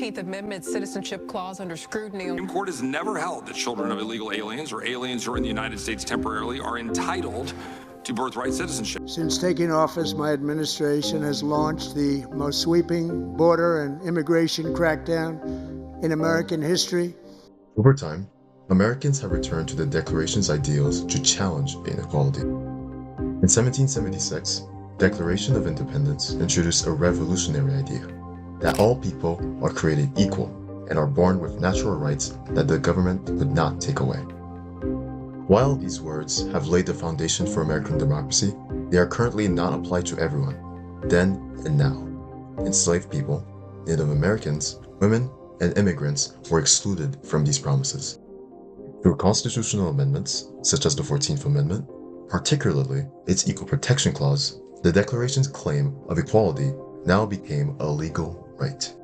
14th Amendment citizenship clause under scrutiny. The Supreme Court has never held that children of illegal aliens or aliens who are in the United States temporarily are entitled to birthright citizenship. Since taking office, my administration has launched the most sweeping border and immigration crackdown in American history. Over time, Americans have returned to the Declaration's ideals to challenge inequality. In 1776, the Declaration of Independence introduced a revolutionary idea that all people are created equal and are born with natural rights that the government could not take away. While these words have laid the foundation for American democracy, they are currently not applied to everyone, then and now. Enslaved people, Native Americans, women, and immigrants were excluded from these promises. Through constitutional amendments, such as the 14th Amendment, particularly its Equal Protection Clause, the Declaration's claim of equality now became a legal right.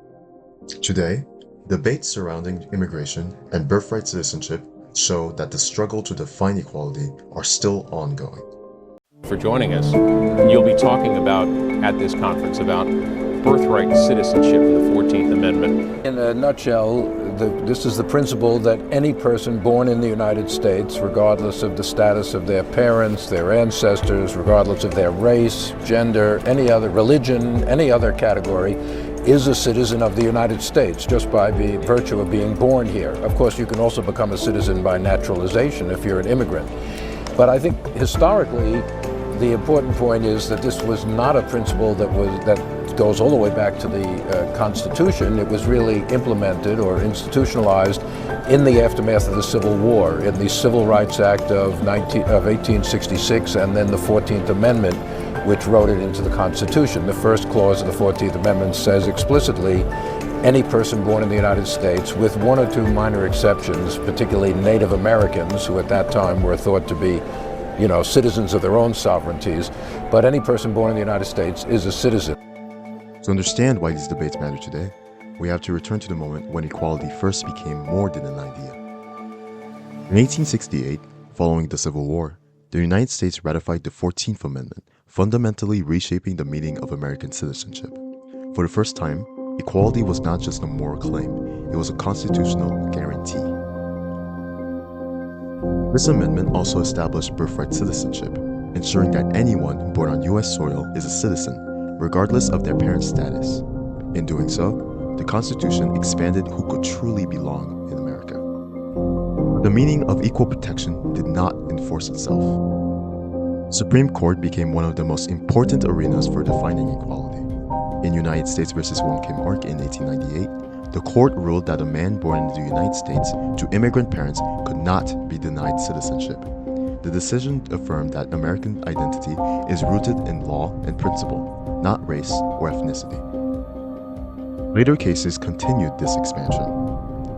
Today, debates surrounding immigration and birthright citizenship show that the struggle to define equality are still ongoing. For joining us, you'll be talking about, at this conference, about birthright citizenship and the 14th Amendment. In a nutshell, this is the principle that any person born in the United States, regardless of the status of their parents, their ancestors, regardless of their race, gender, any other religion, any other category, is a citizen of the United States just by virtue of being born here. Of course, you can also become a citizen by naturalization if you're an immigrant. But I think historically, the important point is that this was not a principle that goes all the way back to the Constitution. It was really implemented or institutionalized in the aftermath of the Civil War, in the Civil Rights Act of 1866, and then the 14th Amendment, which wrote it into the Constitution. The first clause of the 14th Amendment says explicitly, any person born in the United States, with one or two minor exceptions, particularly Native Americans, who at that time were thought to be citizens of their own sovereignties, but any person born in the United States is a citizen. To understand why these debates matter today, we have to return to the moment when equality first became more than an idea. In 1868, following the Civil War, the United States ratified the 14th Amendment, fundamentally reshaping the meaning of American citizenship. For the first time, equality was not just a moral claim, it was a constitutional guarantee. This amendment also established birthright citizenship, ensuring that anyone born on U.S. soil is a citizen, regardless of their parents' status. In doing so, the Constitution expanded who could truly belong in America. The meaning of equal protection did not enforce itself. The Supreme Court became one of the most important arenas for defining equality. In United States v. Wong Kim Ark in 1898, the court ruled that a man born in the United States to immigrant parents could not be denied citizenship. The decision affirmed that American identity is rooted in law and principle, not race or ethnicity. Later cases continued this expansion.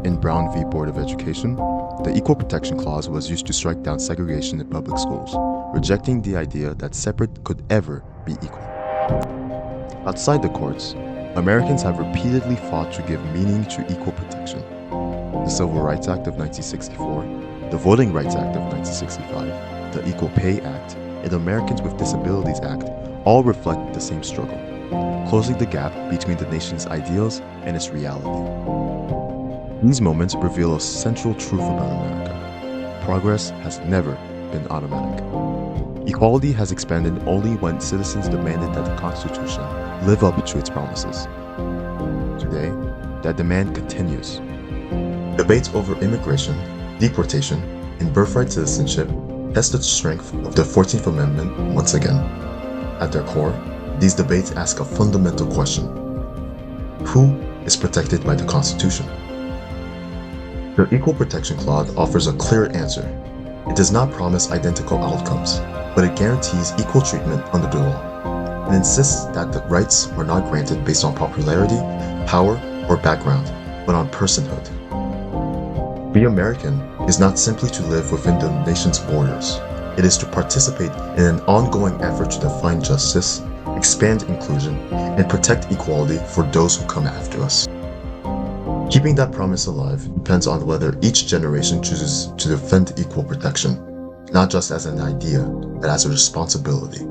In Brown v. Board of Education, the Equal Protection Clause was used to strike down segregation in public schools, rejecting the idea that separate could ever be equal. Outside the courts, Americans have repeatedly fought to give meaning to equal protection. The Civil Rights Act of 1964, the Voting Rights Act of 1965, the Equal Pay Act, and the Americans with Disabilities Act all reflect the same struggle, closing the gap between the nation's ideals and its reality. These moments reveal a central truth about America. Progress has never been automatic. Equality has expanded only when citizens demanded that the Constitution live up to its promises. Today, that demand continues. Debates over immigration, deportation, and birthright citizenship test the strength of the 14th Amendment once again. At their core, these debates ask a fundamental question: who is protected by the Constitution? The Equal Protection Clause offers a clear answer. It does not promise identical outcomes, but it guarantees equal treatment under the law. It insists that the rights are not granted based on popularity, power, or background, but on personhood. To be American is not simply to live within the nation's borders. It is to participate in an ongoing effort to define justice, expand inclusion, and protect equality for those who come after us. Keeping that promise alive depends on whether each generation chooses to defend equal protection, not just as an idea, but as a responsibility.